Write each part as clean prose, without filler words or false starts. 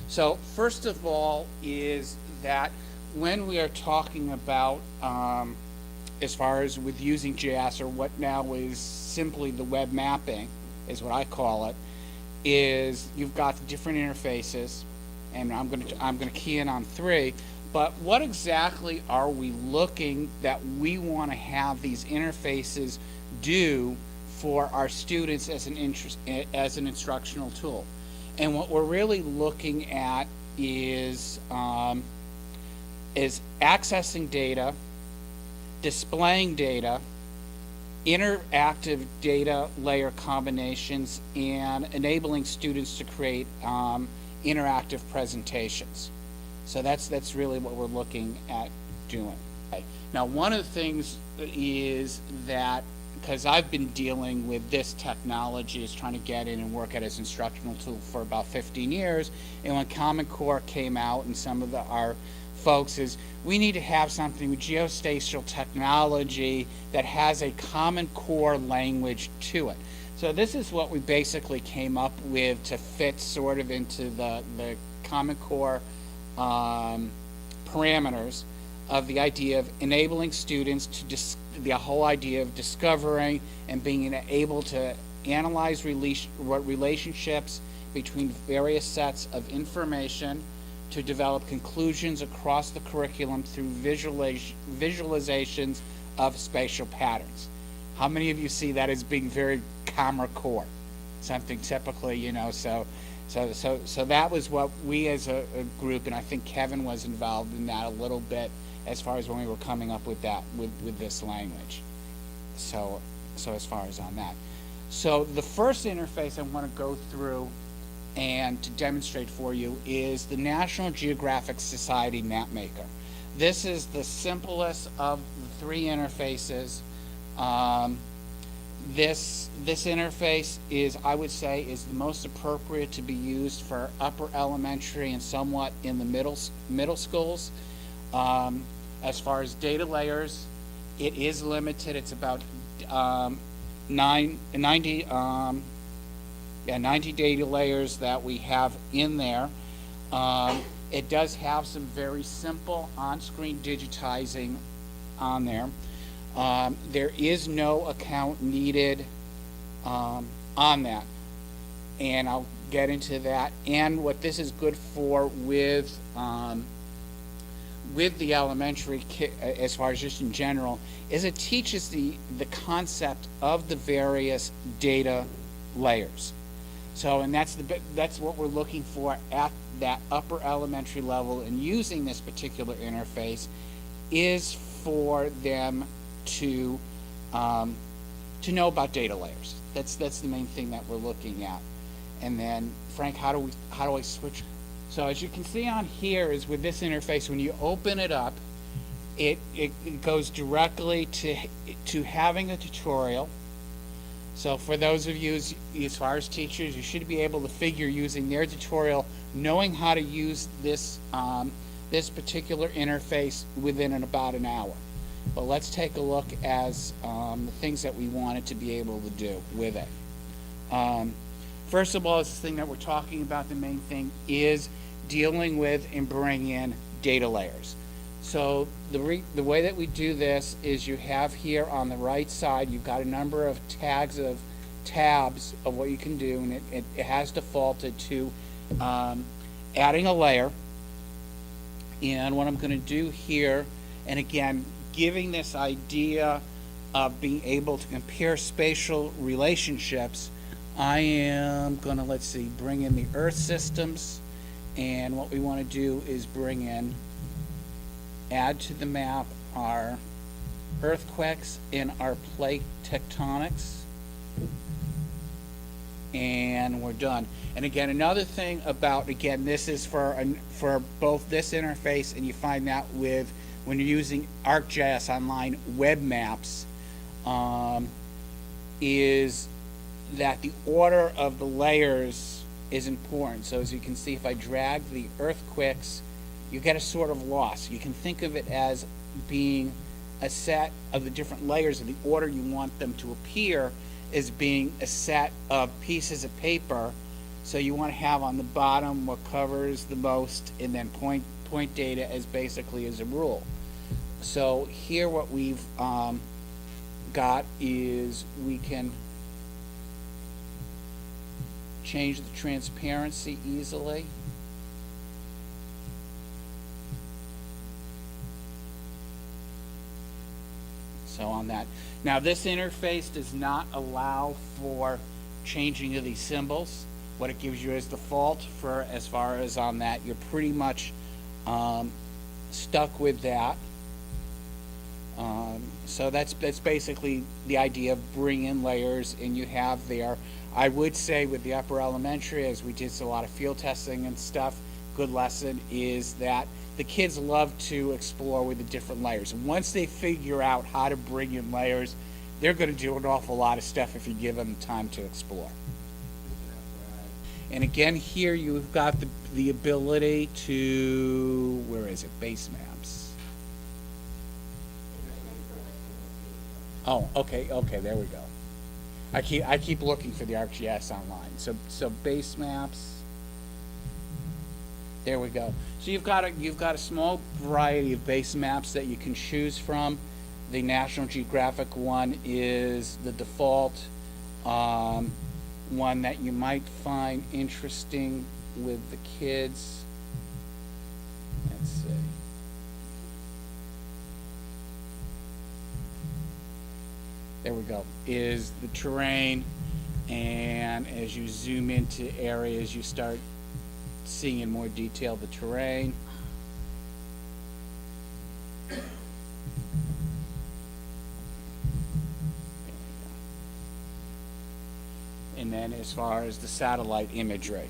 So first of all is that when we are talking about as far as with using GIS, or what now is simply the web mapping is what I call it, is you've got the different interfaces, and I'm going to key in on three. But what exactly are we looking that we want to have these interfaces do for our students as an instructional tool? And what we're really looking at is accessing data, displaying data, interactive data layer combinations, and enabling students to create interactive presentations. So that's really what we're looking at doing. Okay. Now, one of the things is that, because I've been dealing with this technology, is trying to get in and work at as instructional tool for about 15 years, and when Common Core came out, and some of our folks is, we need to have something with geospatial technology that has a Common Core language to it. So this is what we basically came up with to fit sort of into the Common Core parameters of the idea of enabling students to the whole idea of discovering and being able to analyze relationships between various sets of information, to develop conclusions across the curriculum through visualizations of spatial patterns. How many of you see that as being very Common Core? Something typically, you know, so that was what we as a group, and I think Kevin was involved in that a little bit as far as when we were coming up with that, with this language. So as far as on that. So the first interface I want to go through and to demonstrate for you is the National Geographic Society Mapmaker. This is the simplest of the three interfaces. This interface is, I would say, is the most appropriate to be used for upper elementary and somewhat in the middle schools. As far as data layers, it is limited. It's about 90 data layers that we have in there. It does have some very simple on-screen digitizing on there. There is no account needed on that, and I'll get into that. And what this is good for with the elementary as far as just in general, is it teaches the concept of the various data layers. So, and that's what we're looking for at that upper elementary level, and using this particular interface is for them to know about data layers. That's the main thing that we're looking at. And then, Frank, how do I switch? So as you can see on here is with this interface, when you open it up, it goes directly to having a tutorial. So for those of you, as far as teachers, you should be able to figure using their tutorial, knowing how to use this this particular interface within about an hour. But let's take a look as the things that we wanted to be able to do with it. First of all, this thing that we're talking about, the main thing is dealing with and bringing in data layers. So the way that we do this is you have here on the right side, you've got a number of tabs of what you can do, and it has defaulted to adding a layer. And what I'm going to do here, and again, giving this idea of being able to compare spatial relationships, I am going to, let's see, bring in the Earth systems, and what we want to do is bring in, add to the map our earthquakes and our plate tectonics, and we're done. And again, another thing about, again, this is for both this interface, and you find that with when you're using ArcGIS Online web maps, is that the order of the layers is important. So as you can see, if I drag the earthquakes, you get a sort of loss. You can think of it as being a set of the different layers, of the order you want them to appear as being a set of pieces of paper, So you want to have on the bottom what covers the most, and then point data as basically as a rule. So here what we've got is we can change the transparency easily. So on that. Now this interface does not allow for changing of these symbols. What it gives you as default for as far as on that, you're pretty much stuck with that. So that's basically the idea of bringing layers, and you have there, I would say with the upper elementary, as we did a lot of field testing and stuff, good lesson is that the kids love to explore with the different layers. And once they figure out how to bring in layers, they're going to do an awful lot of stuff if you give them time to explore. And again, here you've got the ability to, where is it, base maps. Oh, okay, there we go. I keep looking for the ArcGIS online. So base maps. There we go. So you've got a small variety of base maps that you can choose from. The National Geographic one is the default one that you might find interesting with the kids. Let's see. There we go. Is the terrain, and as you zoom into areas, you start seeing in more detail the terrain. And then as far as the satellite imagery.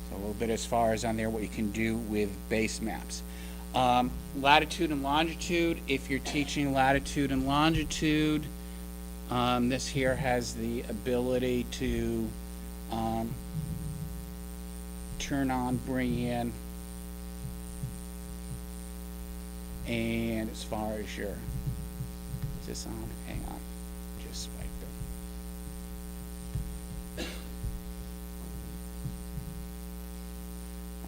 So a little bit as far as on there what you can do with base maps. Latitude and longitude, if you're teaching latitude and longitude, this here has the ability to turn on, bring in, and as far as your, is this on? Hang on, just swiped it.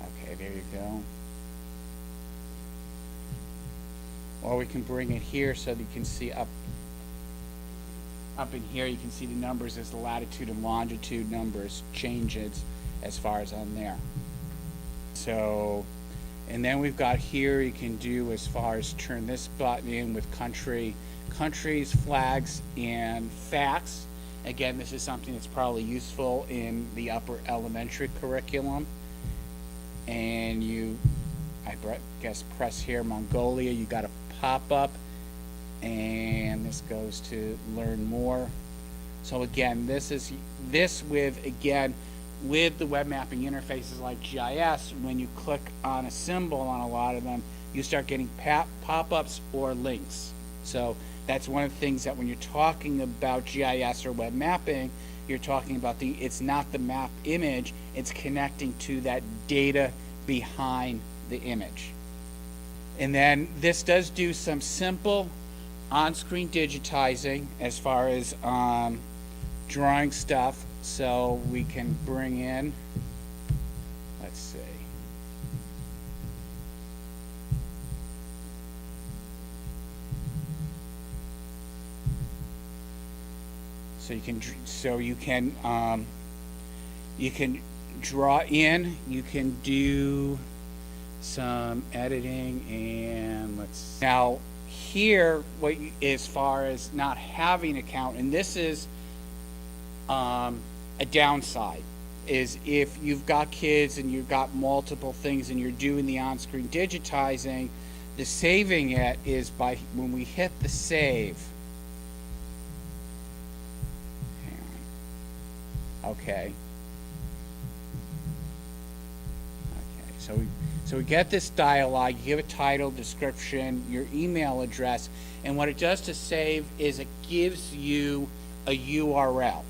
Okay, there you go. Or we can bring it here so that you can see up in here, you can see the numbers as the latitude and longitude numbers changes as far as on there. So, and then we've got here, you can do as far as turn this button in with countries, flags, and facts. Again, this is something that's probably useful in the upper elementary curriculum. And you, I guess, press here, Mongolia, you got a pop-up, and this goes to learn more. So again, this with, again, with the web mapping interfaces like GIS, when you click on a symbol on a lot of them, you start getting pop-ups or links. So that's one of the things that when you're talking about GIS or web mapping, you're talking about it's not the map image, it's connecting to that data behind the image. And then this does do some simple on-screen digitizing as far as drawing stuff. So we can bring in, let's see. So you can draw in, you can do some editing, and now here, as far as not having an account, and this is a downside, is if you've got kids and you've got multiple things and you're doing the on-screen digitizing, the saving it is by, when we hit the save, hang on, okay, so we get this dialogue, you give a title, description, your email address, and what it does to save is it gives you a URL.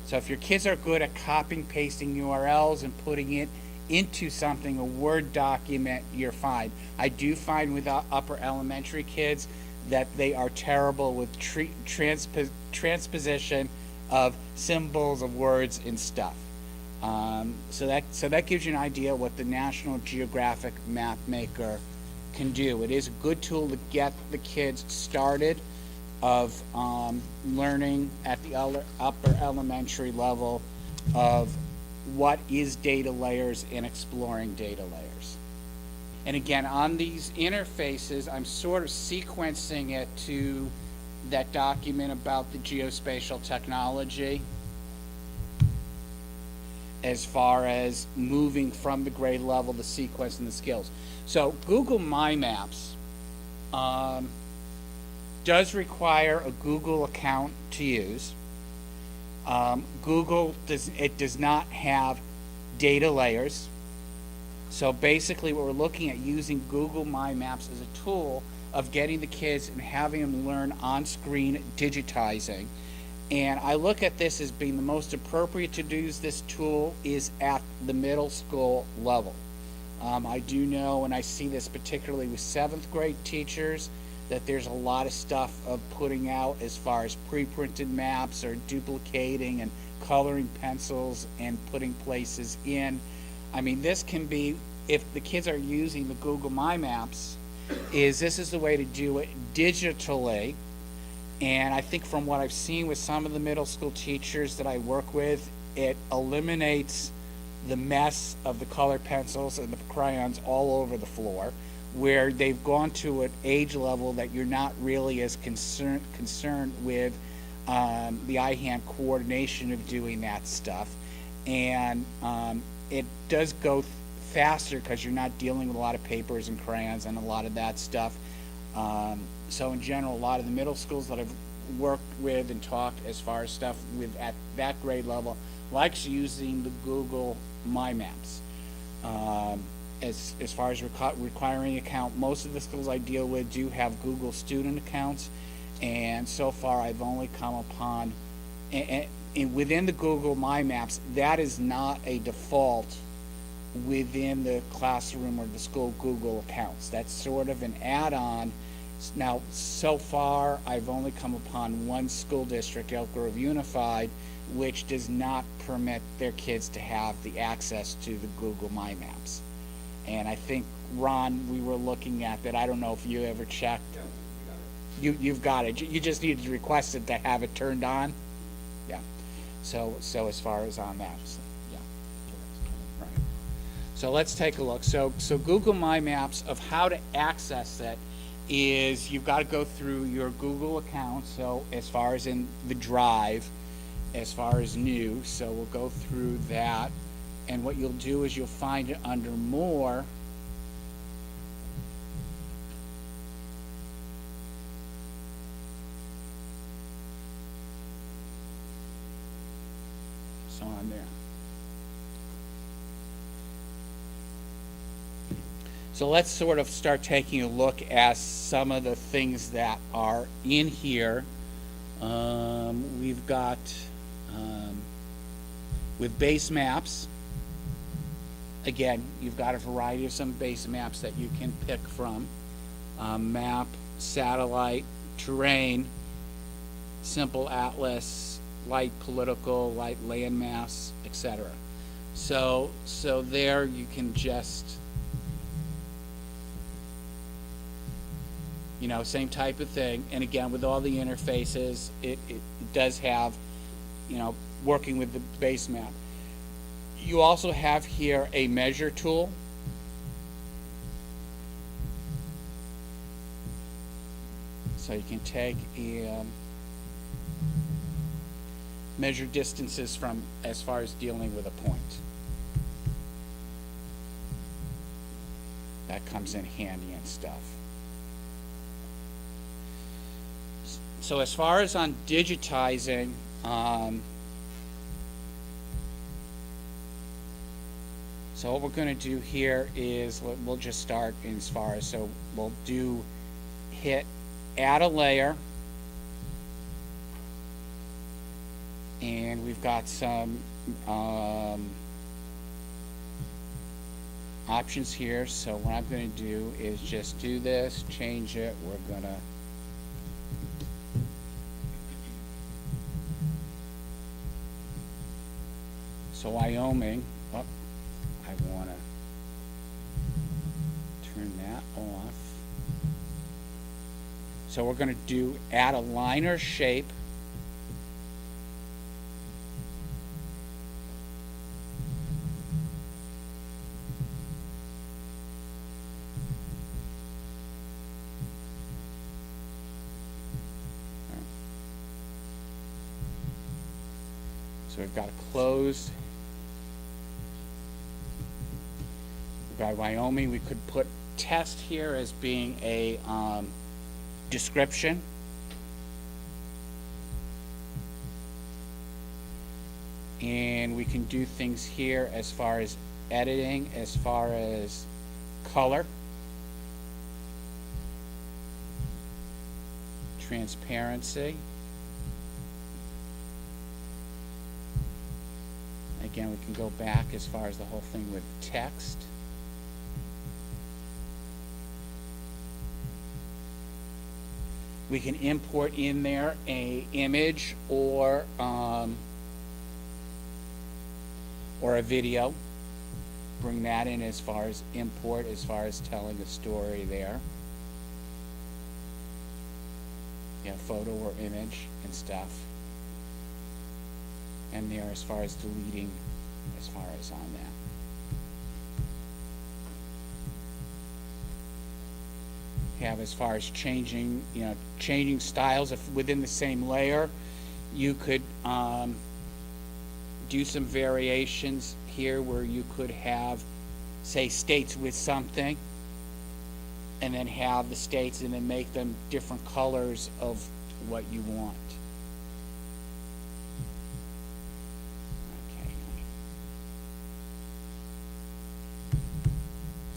So if your kids are good at copying, pasting URLs and putting it into something, a Word document, you're fine. I do find with upper elementary kids that they are terrible with transposition of symbols of words and stuff. So that gives you an idea what the National Geographic Map Maker can do. It is a good tool to get the kids started of learning at the upper elementary level of what is data layers and exploring data layers. And again, on these interfaces, I'm sort of sequencing it to that document about the geospatial technology as far as moving from the grade level, the sequence, and the skills. So Google My Maps does require a Google account to use. Google does not have data layers. So basically what we're looking at using Google My Maps as a tool of getting the kids and having them learn on-screen digitizing. And I look at this as being the most appropriate to use this tool is at the middle school level. I do know, and I see this particularly with 7th grade teachers, that there's a lot of stuff of putting out as far as pre-printed maps or duplicating and coloring pencils and putting places in. I mean, this can be, if the kids are using the Google My Maps, this is the way to do it digitally. And I think from what I've seen with some of the middle school teachers that I work with, it eliminates the mess of the colored pencils and the crayons all over the floor, where they've gone to an age level that you're not really as concerned with the eye-hand coordination of doing that stuff. And it does go faster because you're not dealing with a lot of papers and crayons and a lot of that stuff. So in general, a lot of the middle schools that I've worked with and talked as far as stuff with at that grade level likes using the Google My Maps. As far as requiring an account, most of the schools I deal with do have Google student accounts, and so far I've only come upon, and within the Google My Maps, that is not a default within the classroom or the school Google accounts. That's sort of an add-on. Now, so far, I've only come upon one school district, Elk Grove Unified, which does not permit their kids to have the access to the Google My Maps. And I think, Ron, we were looking at that. I don't know if you ever checked. Yeah, you've got it. You just needed to request it to have it turned on. Yeah. So as far as on that, so, yeah. Right. So let's take a look. So Google My Maps, of how to access it is you've got to go through your Google account. So as far as in the drive, as far as new, so we'll go through that. And what you'll do is you'll find it under More. So on there. So let's sort of start taking a look at some of the things that are in here. We've got, with base maps, again, you've got a variety of some base maps that you can pick from. Map, satellite, terrain, simple atlas, light political, light landmass, etc. So there you can just, same type of thing. And again, with all the interfaces, it does have, working with the base map. You also have here a measure tool. So you can take and measure distances from as far as dealing with a point. That comes in handy and stuff. So as far as on digitizing, so what we're going to do here is we'll just start as far as, so we'll hit add a layer, and we've got some options here. So what I'm going to do is just do this, change it. We're going to so Wyoming, oh, I want to turn that off. So we're going to add a liner shape. So we've got a closed. We've got Wyoming. We could put test here as being a description. And we can do things here as far as editing, as far as color, transparency. Again, we can go back as far as the whole thing with text. We can import in there a image or a video. Bring that in as far as import, as far as telling a story there. Yeah, photo or image and stuff. And there as far as deleting, as far as on that. Have as far as changing, changing styles within the same layer. You could do some variations here where you could have, say, states with something, and then have the states and then make them different colors of what you want. Okay.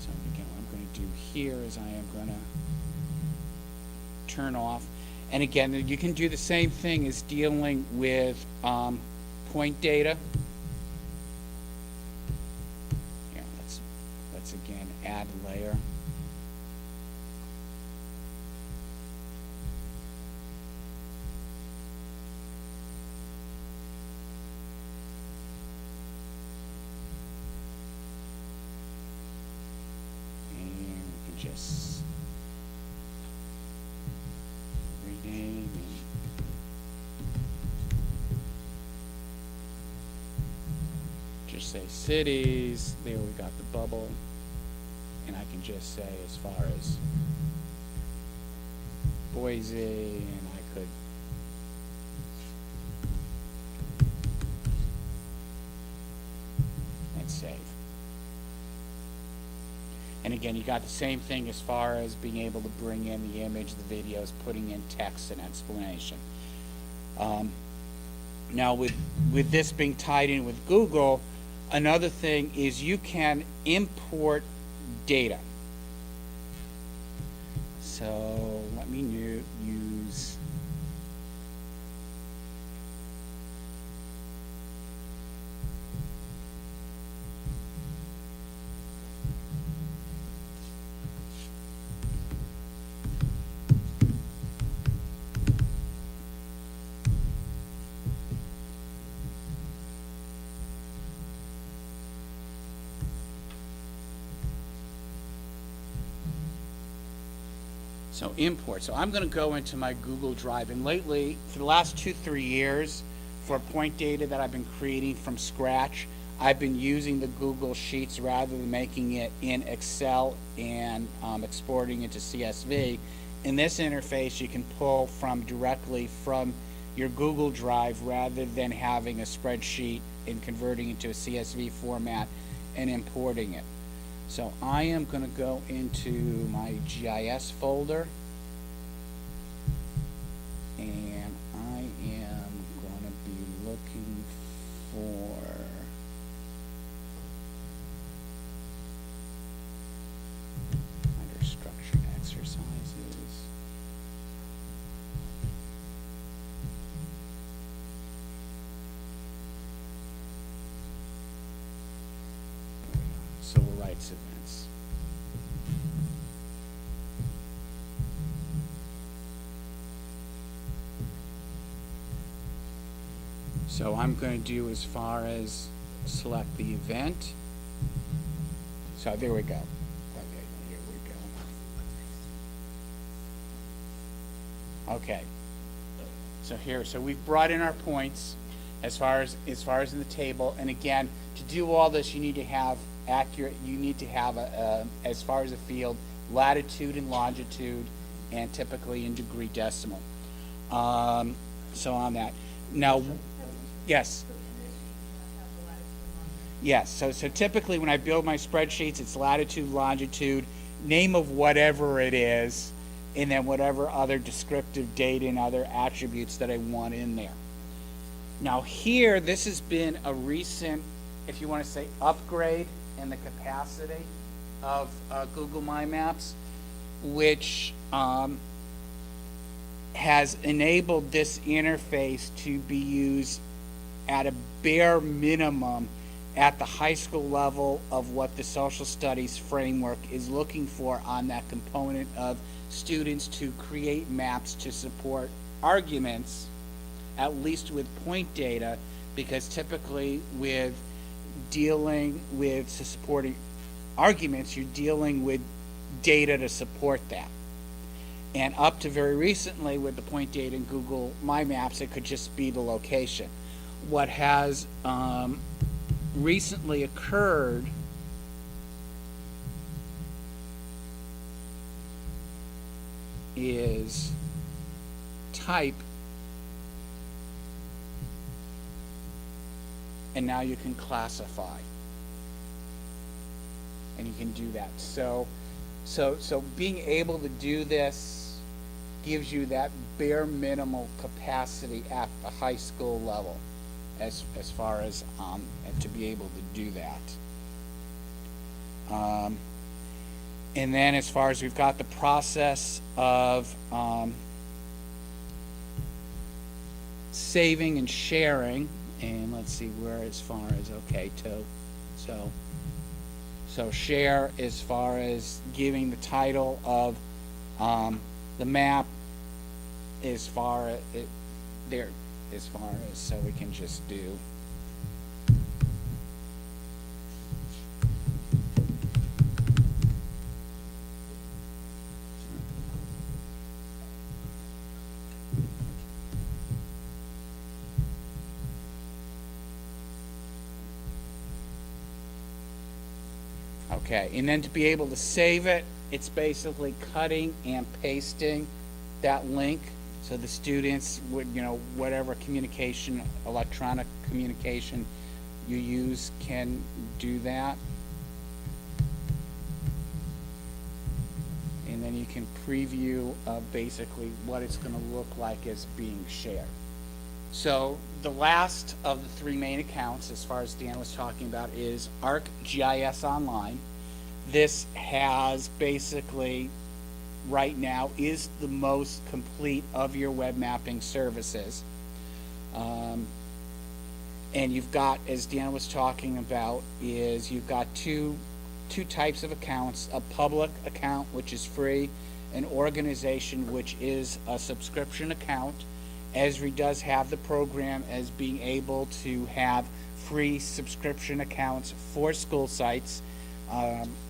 So again, what I'm going to do here is I am going to turn off, and again, you can do the same thing as dealing with point data. Here, let's again add layer. And we can just rename and just say cities. There we got the bubble, and I can just say as far as Boise, and I could and save. And again, you got the same thing as far as being able to bring in the image, the videos, putting in text and explanation. Now with this being tied in with Google, another thing is you can import data. So let me use import. So I'm going to go into my Google Drive, and lately, for the last 2-3 years, for point data that I've been creating from scratch, I've been using the Google Sheets rather than making it in Excel and exporting it to CSV. In this interface, you can pull directly from your Google Drive rather than having a spreadsheet and converting it to a CSV format and importing it. So I am going to go into my GIS folder, and I am going to be looking for under structured exercises. So we'll write rights events. So I'm going to do as far as select the event. So there we go. Okay, here we go. Okay. So we've brought in our points as far as in the table. And again, to do all this, you need to have as far as a field, latitude and longitude, and typically in degree decimal. So on that. Now, yes. Yes, so typically when I build my spreadsheets, it's latitude, longitude, name of whatever it is, and then whatever other descriptive data and other attributes that I want in there. Now here, this has been a recent, if you want to say, upgrade in the capacity of Google My Maps, which has enabled this interface to be used at a bare minimum at the high school level of what the social studies framework is looking for on that component of students to create maps to support arguments, at least with point data, because typically with dealing with supporting arguments, you're dealing with data to support that. And up to very recently with the point data in Google My Maps, it could just be the location. What has recently occurred is type, and now you can classify, and you can do that. So being able to do this gives you that bare minimal capacity at the high school level as far as to be able to do that. And then as far as we've got the process of saving and sharing, and let's see where as far as, okay, so share as far as giving the title of the map as far as so we can just do okay, and then to be able to save it, it's basically cutting and pasting that link so the students would, whatever communication, electronic communication you use can do that. And then you can preview basically what it's going to look like as being shared. So the last of the three main accounts, as far as Dan was talking about, is ArcGIS Online. This has basically, right now, is the most complete of your web mapping services. And you've got, as Dan was talking about, is you've got two types of accounts: a public account, which is free, an organization, which is a subscription account. Esri does have the program as being able to have free subscription accounts for school sites.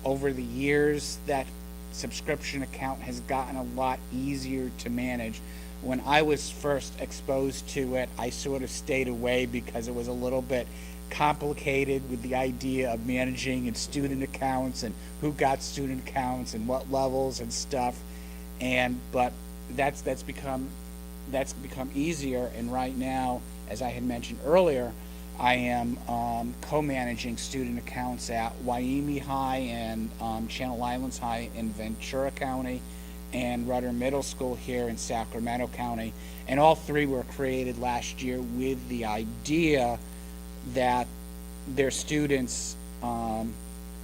Over the years, that subscription account has gotten a lot easier to manage. When I was first exposed to it, I sort of stayed away because it was a little bit complicated with the idea of managing and student accounts and who got student accounts and what levels and stuff. But that's become easier, and right now, as I had mentioned earlier, I am co-managing student accounts at Wyoming High and Channel Islands High in Ventura County and Rudder Middle School here in Sacramento County. And all three were created last year with the idea that their students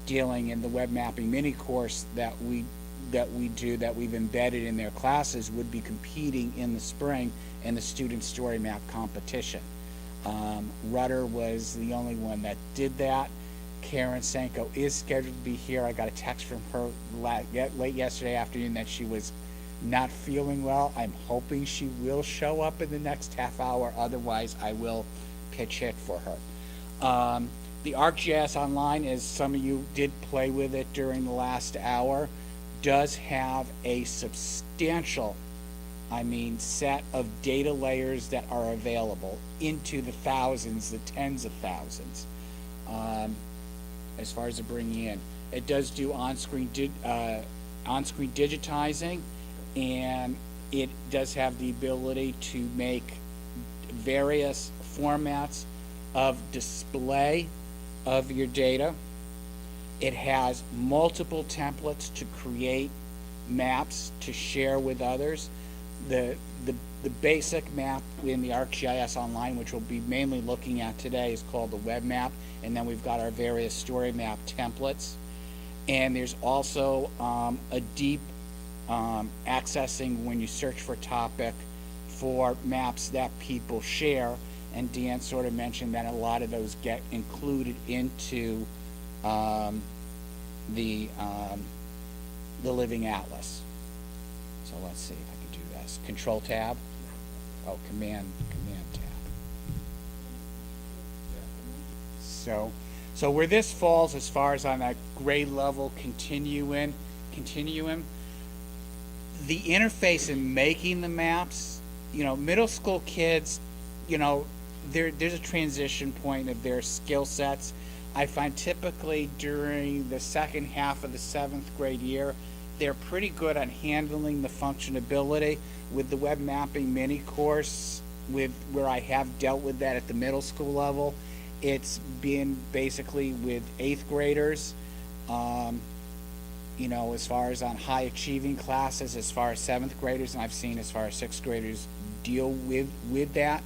dealing in the web mapping mini course that we've embedded in their classes would be competing in the spring in the student story map competition. Rudder was the only one that did that, Karen Senko is scheduled to be here. I got a text from her late yesterday afternoon that she was not feeling well. I'm hoping she will show up in the next half hour. Otherwise, I will pitch it for her. The ArcGIS Online, as some of you did play with it during the last hour, does have a substantial, set of data layers that are available into the thousands, the tens of thousands. As far as the bringing in, it does do on-screen digitizing, and it does have the ability to make various formats of display of your data. It has multiple templates to create maps to share with others. The basic map in the ArcGIS Online, which we'll be mainly looking at today, is called the web map, and then we've got our various story map templates. And there's also a deep accessing when you search for a topic for maps that people share, and Dan sort of mentioned that a lot of those get included into the Living Atlas. So let's see if I can do this. Control tab. Oh, command tab. So where this falls as far as on that grade level continuum, the interface in making the maps, middle school kids, there's a transition point of their skill sets. I find typically during the second half of the 7th grade year, they're pretty good on handling the functionality. With the web mapping mini course, where I have dealt with that at the middle school level, it's been basically with 8th graders, as far as on high achieving classes, as far as 7th graders, and I've seen as far as 6th graders deal with that.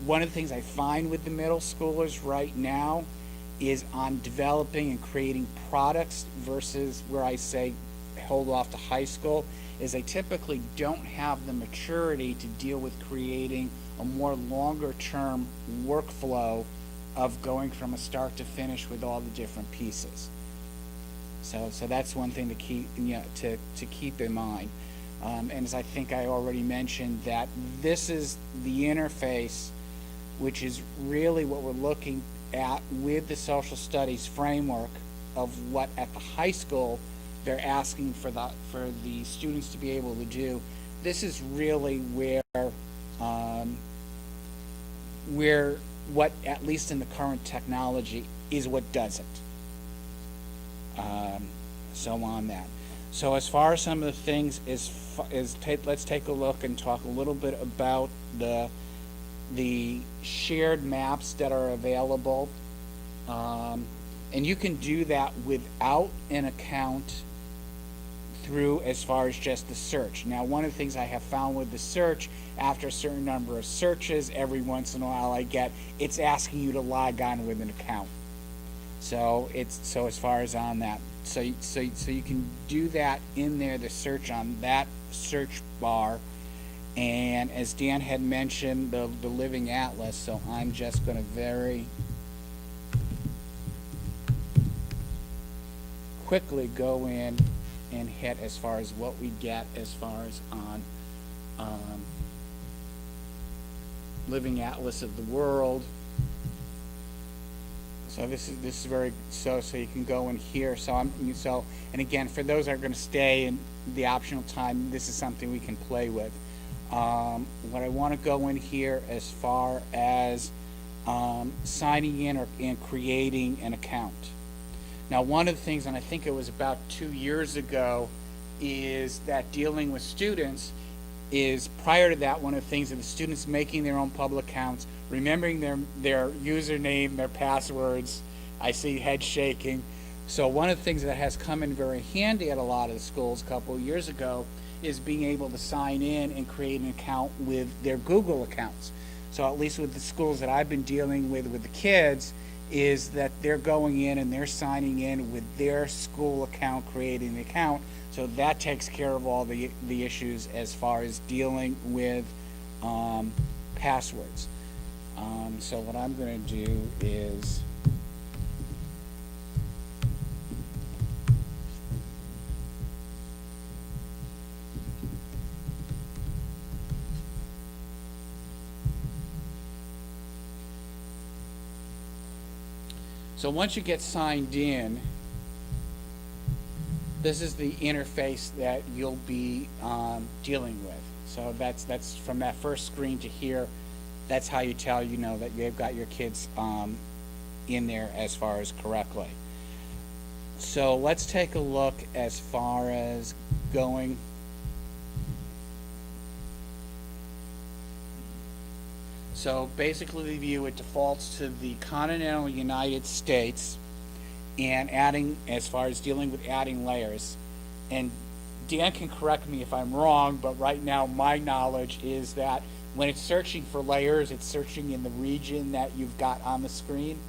One of the things I find with the middle schoolers right now is on developing and creating products versus where I say hold off to high school, is they typically don't have the maturity to deal with creating a more longer term workflow of going from a start to finish with all the different pieces. So that's one thing to keep in mind. And as I think I already mentioned, that this is the interface, which is really what we're looking at with the social studies framework of what at the high school they're asking for the students to be able to do. This is really where what, at least in the current technology, is what does it. So on that. So as far as some of the things let's take a look and talk a little bit about the shared maps that are available. And you can do that without an account through as far as just the search. Now, one of the things I have found with the search, after a certain number of searches, every once in a while it's asking you to log on with an account. So as far as on that, so you can do that in there, the search on that search bar. And as Dan had mentioned, the Living Atlas, so I'm just going to very quickly go in and hit as far as what we get as far as on Living Atlas of the World. So this is very so you can go in here. And again, for those that are going to stay in the optional time, this is something we can play with. What I want to go in here as far as signing in and creating an account. Now, one of the things, and I think it was about 2 years ago, is that dealing with students is, prior to that, one of the things that the students making their own public accounts, remembering their username, their passwords. I see head shaking. So one of the things that has come in very handy at a lot of the schools a couple of years ago is being able to sign in and create an account with their Google accounts. So at least with the schools that I've been dealing with the kids, is that they're going in and they're signing in with their school account, creating the account. So that takes care of all the issues as far as dealing with passwords. So what I'm going to do is So once you get signed in, this is the interface that you'll be dealing with. So that's from that first screen to here. That's how you tell, that you've got your kids in there as far as correctly. So let's take a look as far as going. So basically the view, it defaults to the continental United States and adding, as far as dealing with adding layers. And Dan can correct me if I'm wrong, but right now my knowledge is that when it's searching for layers, it's searching in the region that you've got on the screen.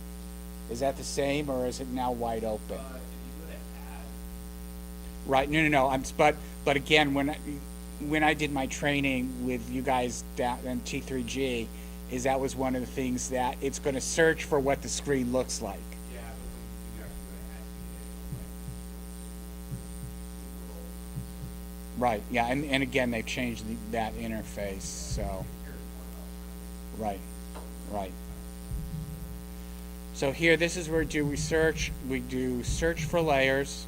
Is that the same, or is it now wide open? If you go to add. Right, no. But again, when I did my training with you guys down in T3G, is that was one of the things that it's going to search for what the screen looks like. Yeah, but when you actually go to add Right, yeah, and again, they've changed that interface, so. Right. So here, this is where we search. We do search for layers.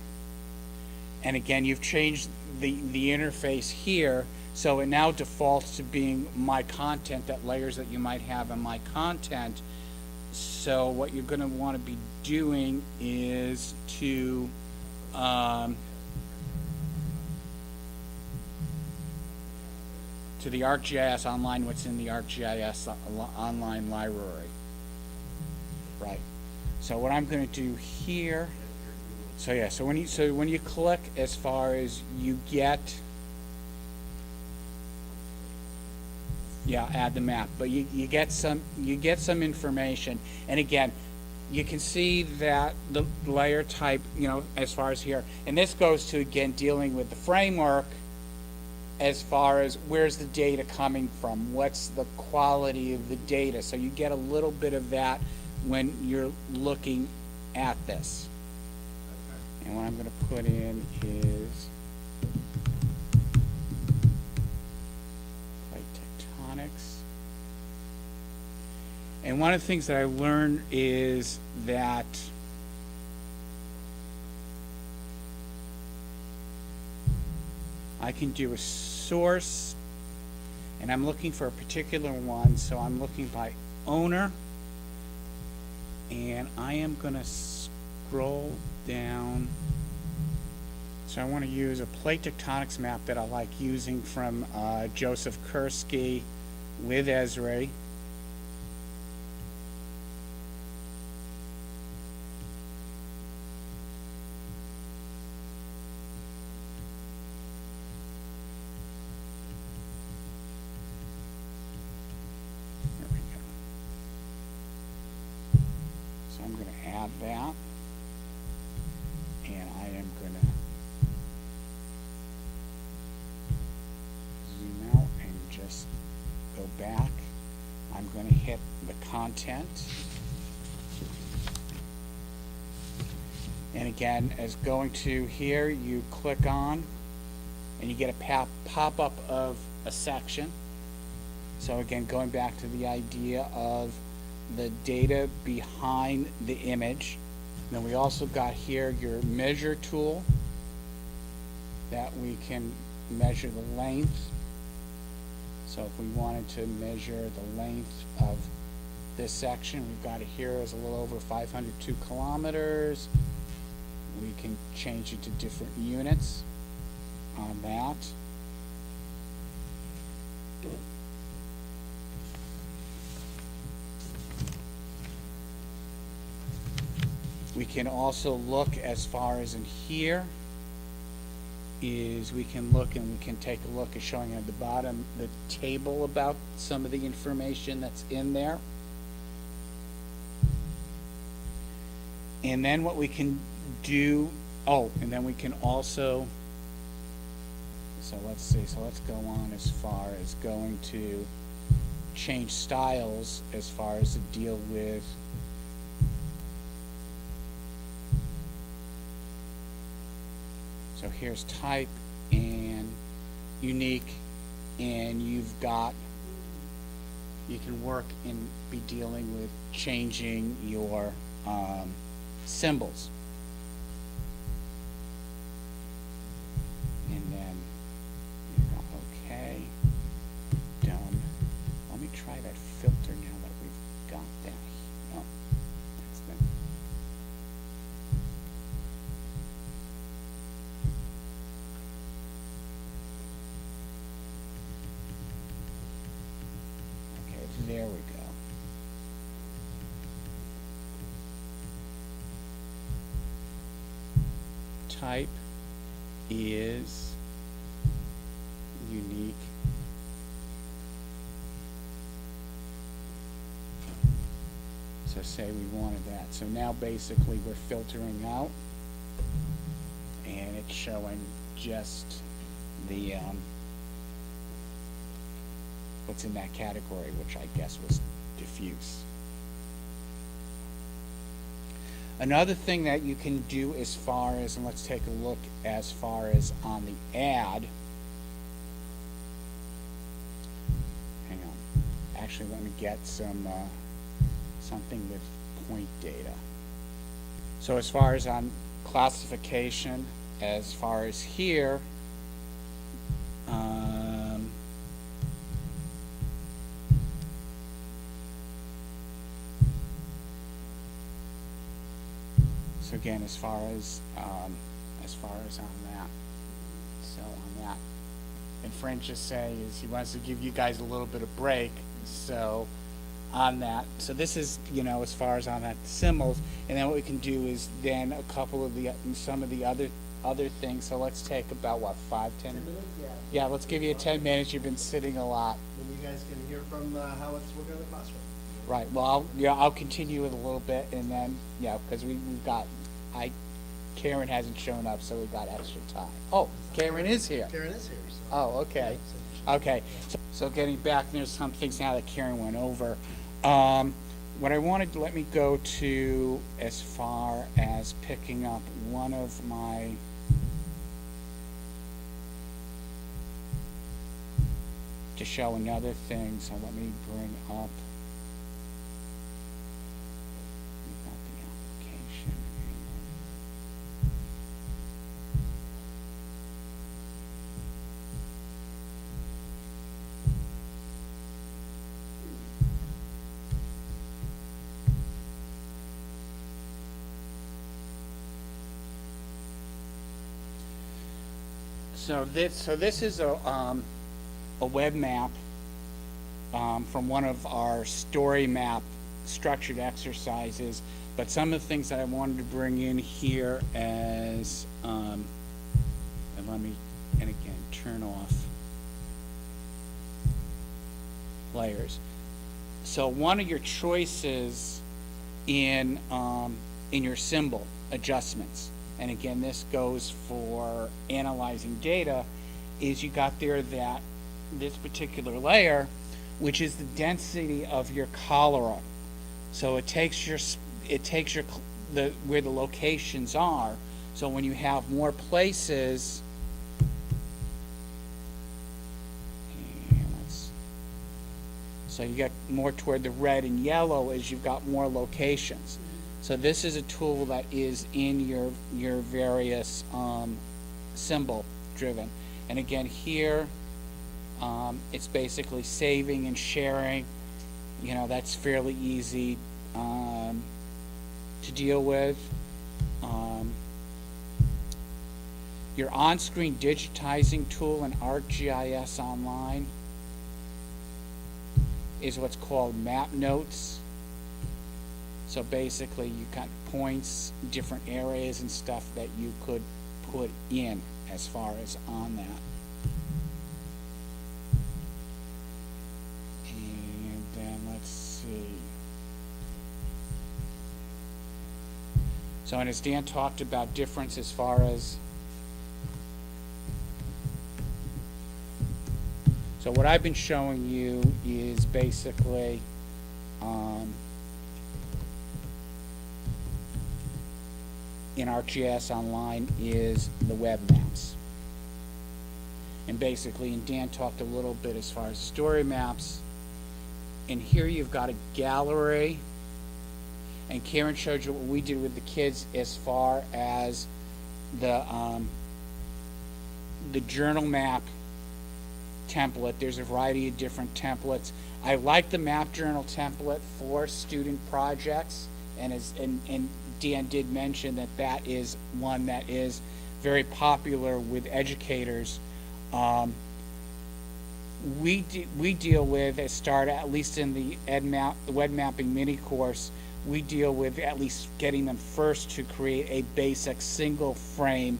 And again, you've changed the interface here, so it now defaults to being my content, that layers that you might have in my content. So what you're going to want to be doing is to the ArcGIS online, what's in the ArcGIS online library. Right. So what I'm going to do here, so when you click, as far as you get, add the map, but you get some information. And again, you can see that the layer type, as far as here, and this goes to, again, dealing with the framework as far as where's the data coming from, what's the quality of the data. So you get a little bit of that when you're looking at this. And what I'm going to put in is plate tectonics. And one of the things that I learned is that I can do a source, and I'm looking for a particular one, so I'm looking by owner, and I am going to scroll down. So I want to use a plate tectonics map that I like using from Joseph Kursky with Esri. I'm going to add that, and I am going to zoom out and just go back. I'm going to hit the content, and again, as going to here, you click on and you get a pop-up of a section. So again, going back to the idea of the data behind the image. Then we also got here your measure tool that we can measure the length. So if we wanted to measure the length of this section, we've got it here as a little over 502 kilometers. We can change it to different units on that. We can also look, as far as in here, is we can look and we can take a look at showing at the bottom the table about some of the information that's in there. And then what we can do, and then we can also, so let's see, so let's go on as far as going to change styles as far as to deal with so here's type and unique, and you can work and be dealing with changing your symbols. And then you go, okay, done. Let me try that filter now that we've got that. Oh, that's the. Okay, there we go. Type is unique. So say we wanted that. So now basically we're filtering out and it's showing just the what's in that category, which I guess was diffuse. Another thing that you can do as far as, and let's take a look as far as on the ad. Hang on. Actually, let me get some something with point data. So as far as on classification, as far as here, so again, as far as on that, so on that, and Frank just saying is he wants to give you guys a little bit of break, so on that. So this is, you know, as far as on that symbols, and then what we can do is then a couple of the some of the other things. So let's take about what, 5, 10 minutes? Yeah, let's give you 10 minutes. You've been sitting a lot. And you guys can hear from how it's working in the classroom. Right. Well, I'll continue with a little bit, and then because we've got Karen hasn't shown up, so we've got extra time. Oh, Karen is here. Karen is here. So. Oh, okay. Yeah, Okay. So getting back, there's some things now that Karen went over. What I wanted to let me go to as far as picking up one of my to show another thing. So let me bring up. We've got the application. So this is a web map from one of our story map structured exercises, but some of the things that I wanted to bring in here as and let me again turn off layers. So one of your choices in your symbol adjustments, and again this goes for analyzing data, is you got there that this particular layer, which is the density of your cholera. So it takes your where the locations are. So when you have more places, so you get more toward the red and yellow as you've got more locations. So this is a tool that is in your various symbol driven. And again here, it's basically saving and sharing. You know, that's fairly easy to deal with. Your on-screen digitizing tool in ArcGIS Online is what's called map notes. So basically you got points, different areas and stuff that you could put in as far as on that. And then let's see. So, and as Dan talked about difference as far as, so what I've been showing you is basically in ArcGIS Online is the web maps. And basically, and Dan talked a little bit as far as story maps, and here you've got a gallery, And Karen showed you what we did with the kids as far as the journal map template. There's a variety of different templates. I like the map journal template for student projects, and Dan did mention that that is one that is very popular with educators. We deal with, at least in the web mapping mini course, we deal with at least getting them first to create a basic single frame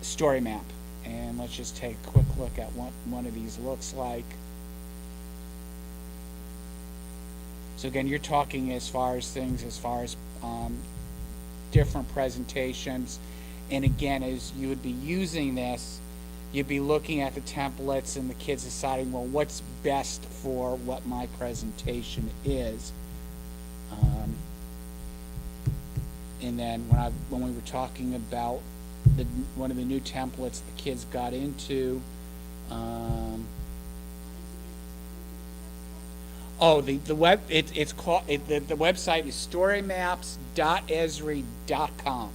story map. And let's just take a quick look at what one of these looks like. So again, you're talking as far as different presentations. And again, as you would be using this, you'd be looking at the templates and the kids deciding, well, what's best for what my presentation is. And then when we were talking about one of the new templates the kids got into, the website is storymaps.esri.com.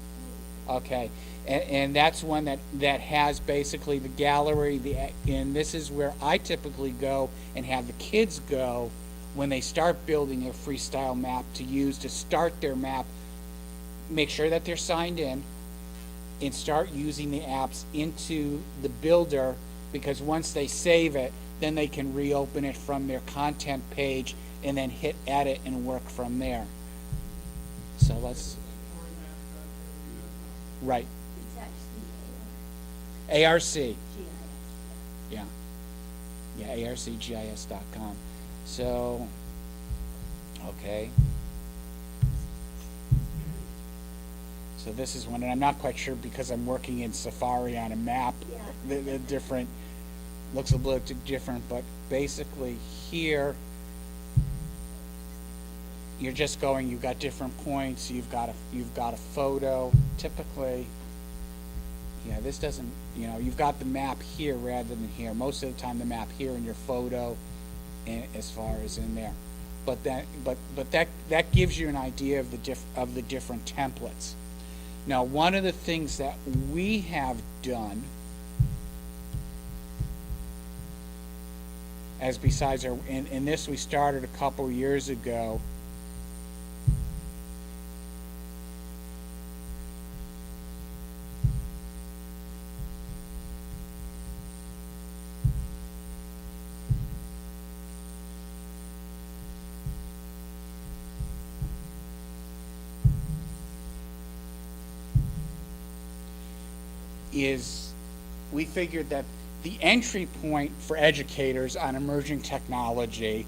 Okay, and that's one that has basically the gallery, and this is where I typically go and have the kids go when they start building a freestyle map to use to start their map. Make sure that they're signed in and start using the apps into the builder, because once they save it, then they can reopen it from their content page and then hit edit and work from there. So let's, right. It's actually ARC, GIS. yeah. Yeah, arcgis.com. So, okay. So this is one, and I'm not quite sure because I'm working in Safari on a map. Yeah. The different, looks a little different, but basically here, you're just going, you've got different points, you've got a photo, typically, yeah, this doesn't, you've got the map here rather than here. Most of the time the map here and your photo as far as in there. But that gives you an idea of the different templates. Now, one of the things that we have done, as besides our, and this we started a couple years ago, is we figured that the entry point for educators on emerging technology,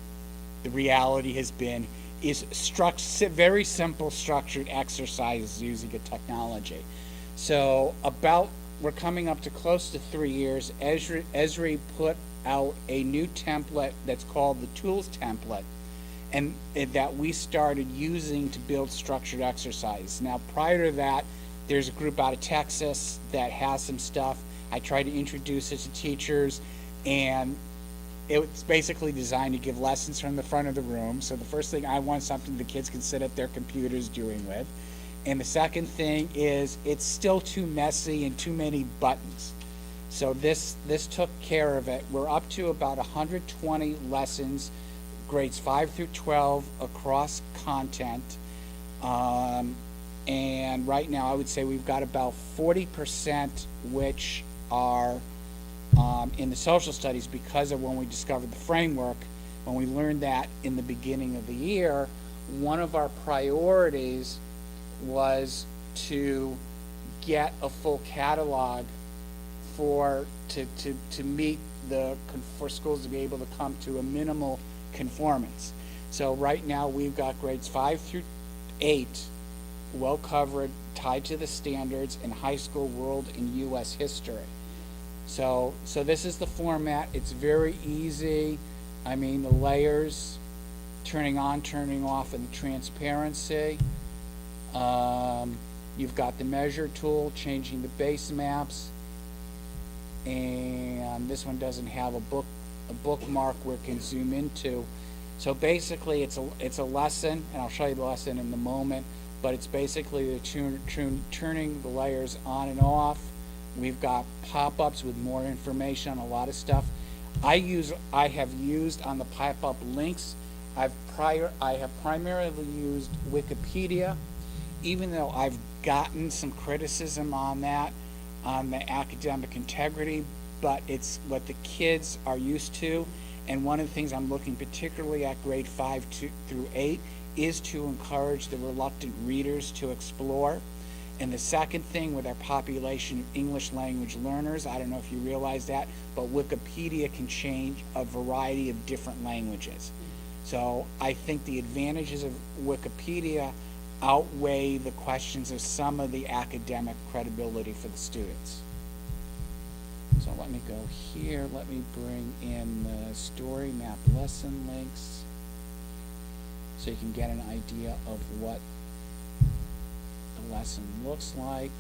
the reality has been, is very simple structured exercises using a technology. So we're coming up to close to 3 years. Esri put out a new template that's called the tools template, and that we started using to build structured exercises. Now, prior to that, there's a group out of Texas that has some stuff. I tried to introduce it to teachers, and it's basically designed to give lessons from the front of the room. So the first thing, I want something the kids can sit at their computers doing with. And the second thing is it's still too messy and too many buttons. So this took care of it. We're up to about 120 lessons, grades 5 through 12 across content. And right now I would say we've got about 40% which are in the social studies, because of when we discovered the framework. When we learned that in the beginning of the year, one of our priorities was to get a full catalog for schools to be able to come to a minimal conformance. So right now we've got grades 5 through 8 well covered, tied to the standards in high school, world, and U.S. history. So this is the format. It's very easy. I mean, the layers, turning on, turning off, and the transparency. You've got the measure tool, changing the base maps, and this one doesn't have a bookmark where it can zoom into. So basically, it's a lesson, and I'll show you the lesson in a moment, but it's basically turning the layers on and off. We've got pop-ups with more information on a lot of stuff. I have used on the pop-up links, I have primarily used Wikipedia, even though I've gotten some criticism on that, on the academic integrity, but it's what the kids are used to. And one of the things I'm looking particularly at grade 5 through 8 is to encourage the reluctant readers to explore. And the second thing with our population of English language learners, I don't know if you realize that, but Wikipedia can change a variety of different languages. So I think the advantages of Wikipedia outweigh the questions of some of the academic credibility for the students. So let me go here, let me bring in the story map lesson links so you can get an idea of what the lesson looks like.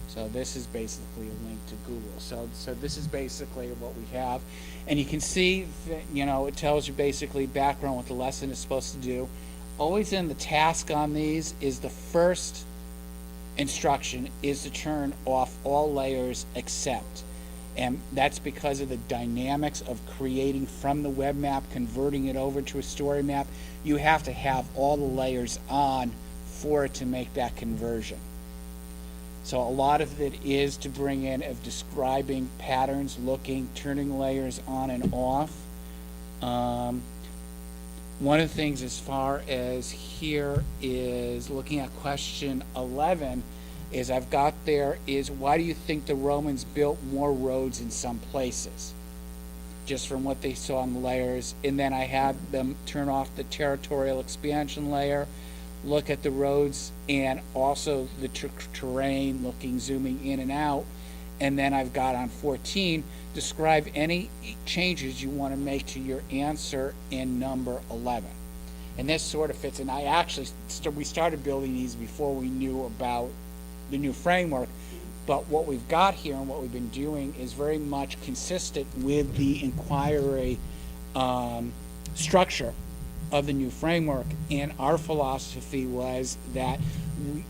So this is basically a link to Google. So this is basically what we have. And you can see that, you know, it tells you basically background what the lesson is supposed to do. Always in the task on these is the first instruction is to turn off all layers except. And that's because of the dynamics of creating from the web map, converting it over to a story map. You have to have all the layers on for it to make that conversion. So a lot of it is to bring in of describing patterns, looking, turning layers on and off. One of the things as far as here is looking at question 11 is I've got there is why do you think the Romans built more roads in some places? Just from what they saw in the layers. And then I had them turn off the territorial expansion layer, look at the roads and also the terrain, looking, zooming in and out. And then I've got on 14, describe any changes you want to make to your answer in number 11. And this sort of fits in. I actually, we started building these before we knew about the new framework, but what we've got here and what we've been doing is very much consistent with the inquiry structure of the new framework. And our philosophy was that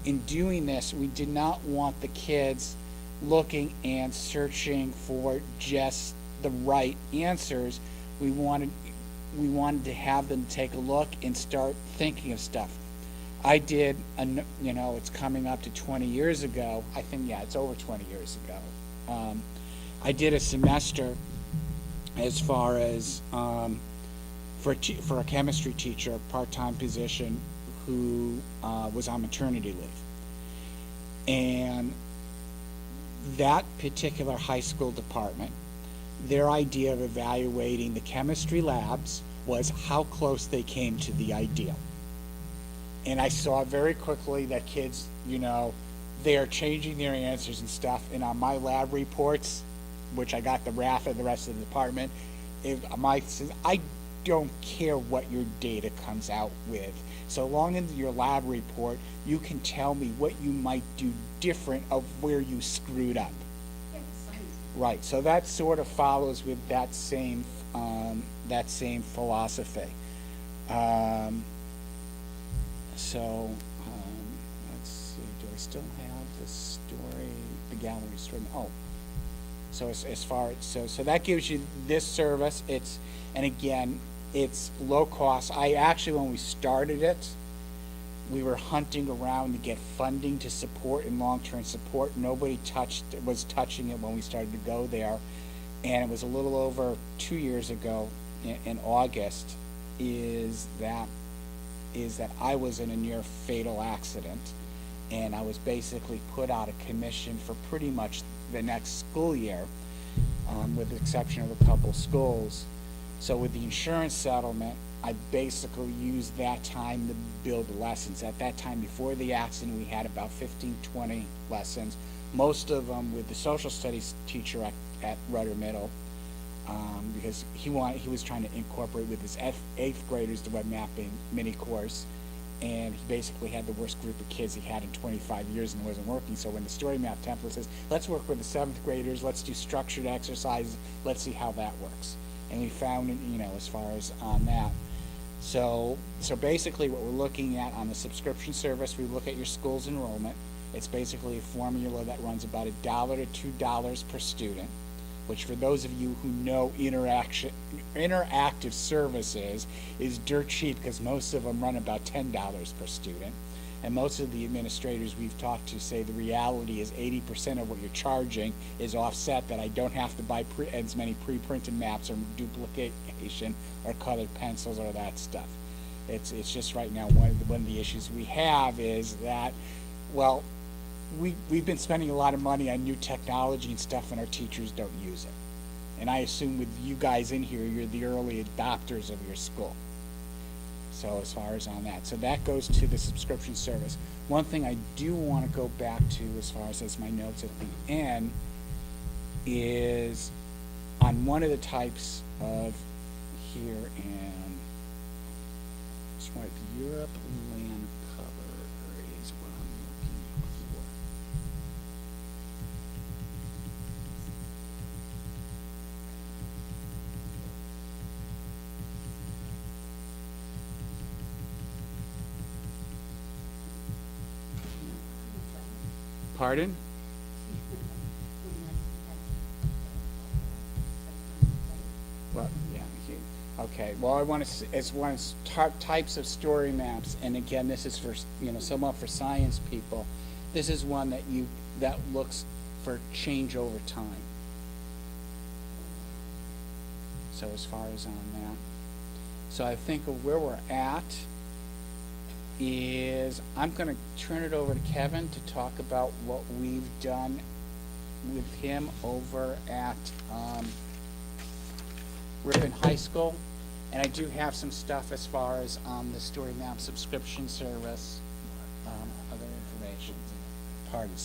in doing this, we did not want the kids looking and searching for just the right answers. We wanted to have them take a look and start thinking of stuff. I did, it's coming up to 20 years ago. I think, yeah, it's over 20 years ago. I did a semester as far as for a chemistry teacher, a part-time position who was on maternity leave. And that particular high school department, their idea of evaluating the chemistry labs was how close they came to the ideal. And I saw very quickly that kids, they're changing their answers and stuff. And on my lab reports, which I got the wrath of the rest of the department, I don't care what your data comes out with. So long as your lab report, you can tell me what you might do different of where you screwed up. Right, so that sort of follows with that same philosophy. Let's see, do I still have the story, the gallery story? Oh, so as far as, so that gives you this service. And again, it's low cost. When we started it, we were hunting around to get funding to support and long-term support. Nobody was touching it when we started to go there. And it was a little over 2 years ago in August is that I was in a near fatal accident, and I was basically put out of commission for pretty much the next school year, with the exception of a couple schools. So with the insurance settlement, I basically used that time to build lessons. At that time, before the accident, we had about 15, 20 lessons, most of them with the social studies teacher at Rudder Middle, because he was trying to incorporate with his eighth graders the web mapping mini course, and he basically had the worst group of kids he had in 25 years and it wasn't working. So when the story map template says, let's work with the 7th graders, let's do structured exercises, let's see how that works. and we found, you know, as far as on that. So basically what we're looking at on the subscription service, we look at your school's enrollment. It's basically a formula that runs about $1 to $2 per student, which for those of you who know interactive services is dirt cheap because most of them run about $10 per student. And most of the administrators we've talked to say the reality is 80% of what you're charging is offset, that I don't have to buy as many pre-printed maps or duplication or colored pencils or that stuff. It's just right now one of the issues we have is that, well, we've been spending a lot of money on new technology and stuff, and our teachers don't use it. And I assume with you guys in here, you're the early adopters of your school. So as far as on that, so that goes to the subscription service. One thing I do want to go back to as far as my notes at the end is on one of the types of here and swipe Europe land cover is what I'm looking for. Pardon? Well, yeah, okay. Well, I want to, it's one of types of story maps, and again, this is for, you know, somewhat for science people. This is one that looks for change over time. So as far as on that. So I think of where we're at is I'm going to turn it over to Kevin to talk about what we've done with him over at Ripon High School. And I do have some stuff as far as the story map subscription service, other information. Pardon.